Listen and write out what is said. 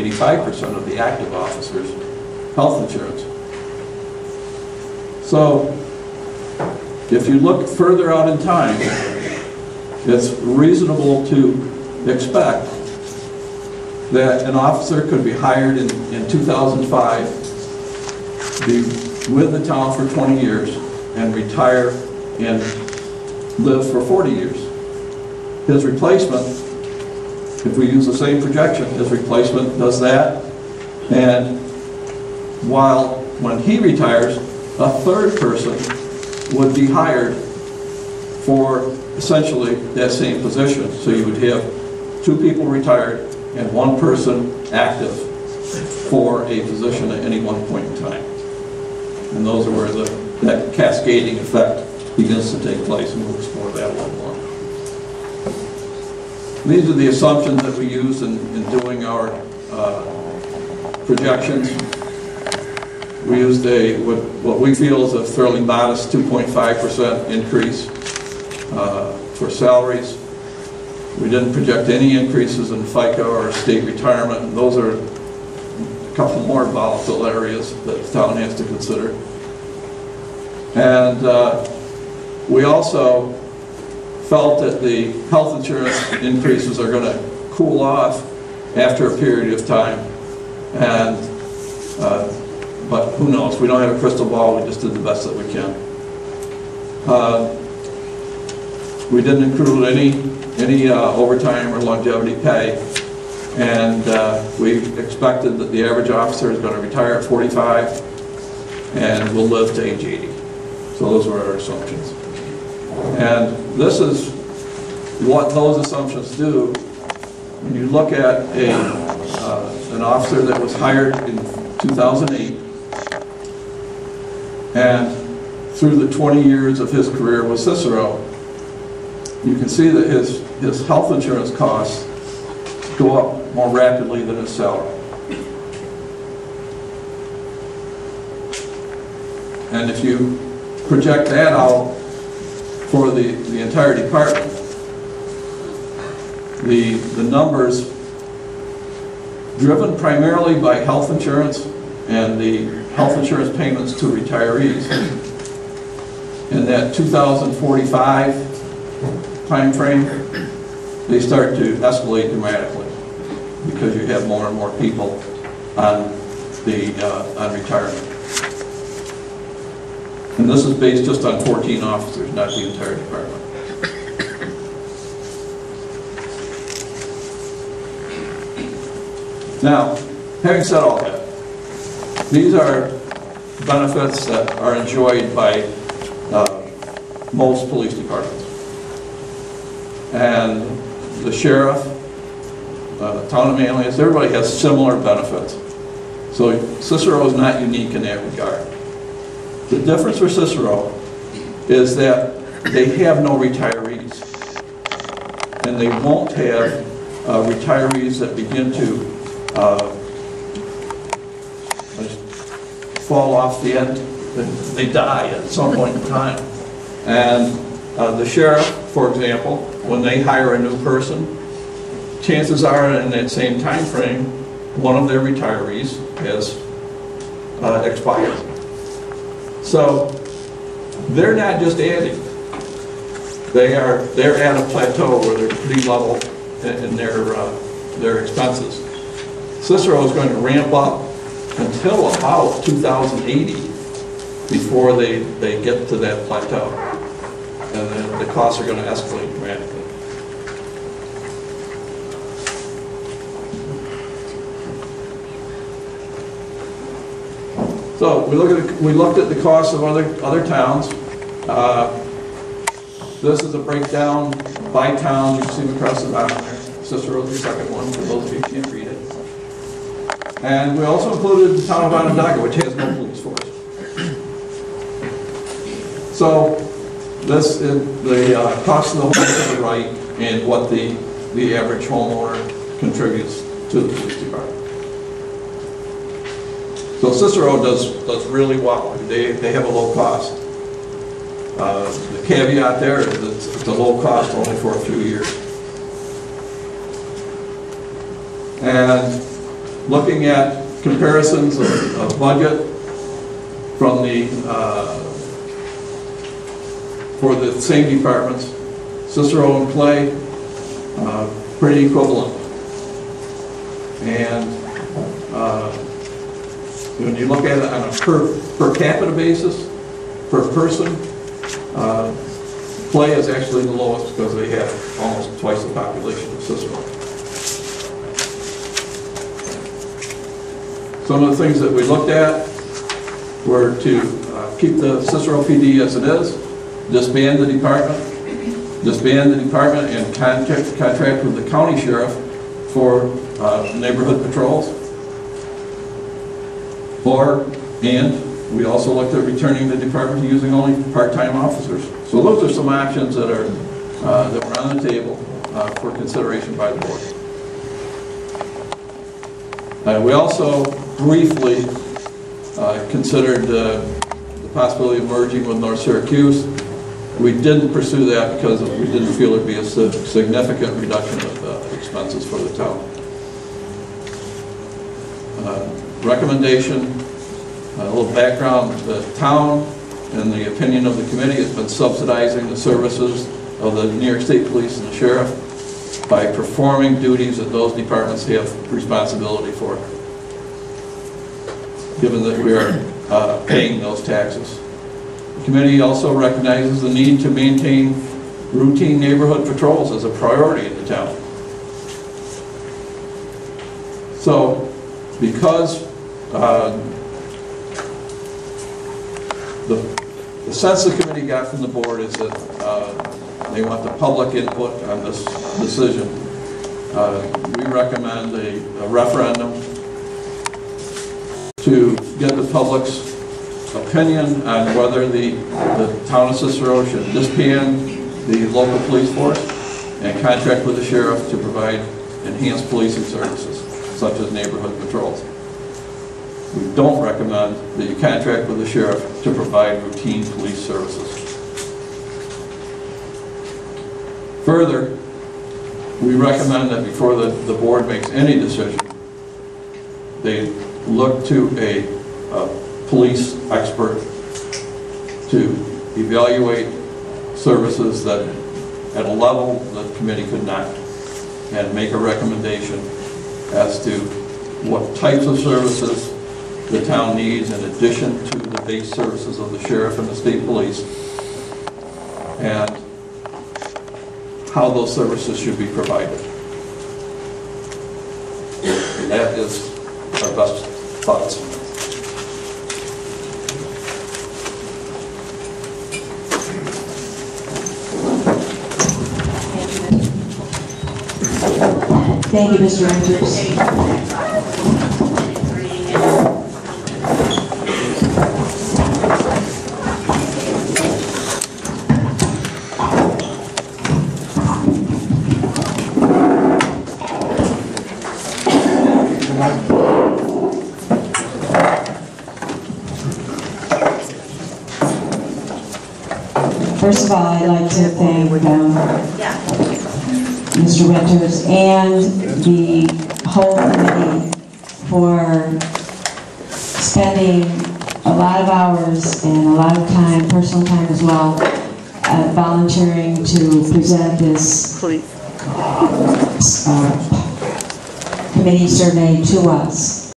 85% of the active officers' health insurance. So, if you look further out in time, it's reasonable to expect that an officer could be hired in 2005, be with the town for 20 years, and retire and live for 40 years. His replacement, if we use the same projection, his replacement does that, and while when he retires, a third person would be hired for essentially that same position. So you would have 2 people retired and 1 person active for a position at any one point in time. And those are where that cascading effect begins to take place, and we'll explore that a little more. These are the assumptions that we use in doing our projections. We used what we feel is a fairly modest 2.5% increase for salaries. We didn't project any increases in FICA or state retirement, and those are a couple more volatile areas that the town has to consider. And we also felt that the health insurance increases are going to cool off after a period of time, and but who knows? We don't have a crystal ball. We just did the best that we can. We didn't include any overtime or longevity pay, and we expected that the average officer is going to retire at 45 and will live to age 80. So those were our assumptions. And this is what those assumptions do. When you look at an officer that was hired in 2008, and through the 20 years of his career with Cicero, you can see that his health insurance costs go up more rapidly than his salary. And if you project that out for the entire department, the numbers driven primarily by health insurance and the health insurance payments to retirees in that 2045 time frame, they start to escalate dramatically because you have more and more people on retirement. And this is based just on 14 officers, not the entire department. Now, having said all that, these are benefits that are enjoyed by most police departments. And the sheriff, the town of Manlius, everybody has similar benefits. So Cicero is not unique in that regard. The difference for Cicero is that they have no retirees. And they won't have retirees that begin to fall off the end. They die at some point in time. And the sheriff, for example, when they hire a new person, chances are in that same time frame, one of their retirees has expired. So they're not just adding; they're at a plateau where they're pretty level in their expenses. Cicero is going to ramp up until about 2080 before they get to that plateau, and then the costs are going to escalate dramatically. So we looked at the costs of other towns. This is a breakdown by town. You can see them across the bottom there. Cicero's the second one, for those of you who can't read it. And we also included the town of Onondaga, which has no police force. So this is the cost of the home to the right and what the average homeowner contributes to the police department. So Cicero does really well. They have a low cost. The caveat there is it's a low cost only for a few years. And looking at comparisons of budget from the for the same departments, Cicero and Clay, pretty equivalent. And when you look at it on a per capita basis, per person, Clay is actually the lowest because they have almost twice the population of Cicero. Some of the things that we looked at were to keep the Cicero PD as it is, disband the department and contract with the county sheriff for neighborhood patrols. And we also looked at returning the department to using only part-time officers. So those are some options that are that were on the table for consideration by the board. We also briefly considered the possibility of merging with North Syracuse. We didn't pursue that because we didn't feel it would be a significant reduction of expenses for the town. Recommendation, a little background, the town, in the opinion of the committee, has been subsidizing the services of the New York State Police and the Sheriff by performing duties that those departments have responsibility for, given that we are paying those taxes. The committee also recognizes the need to maintain routine neighborhood patrols as a priority in the town. So, because the sense the committee got from the board is that they want the public input on this decision. We recommend a referendum to get the public's opinion on whether the town of Cicero should disband the local police force and contract with the sheriff to provide enhanced policing services, such as neighborhood patrols. We don't recommend that you contract with the sheriff to provide routine police services. Further, we recommend that before the board makes any decision, they look to a police expert to evaluate services that at a level that the committee could not, and make a recommendation as to what types of services the town needs in addition to the base services of the sheriff and the state police, and how those services should be provided. And that is our best thoughts. Thank you, Mr. Andrews. First of all, I'd like to thank Mr. Winters and the whole committee for spending a lot of hours and a lot of time, personal time as well, volunteering to present this committee survey to us.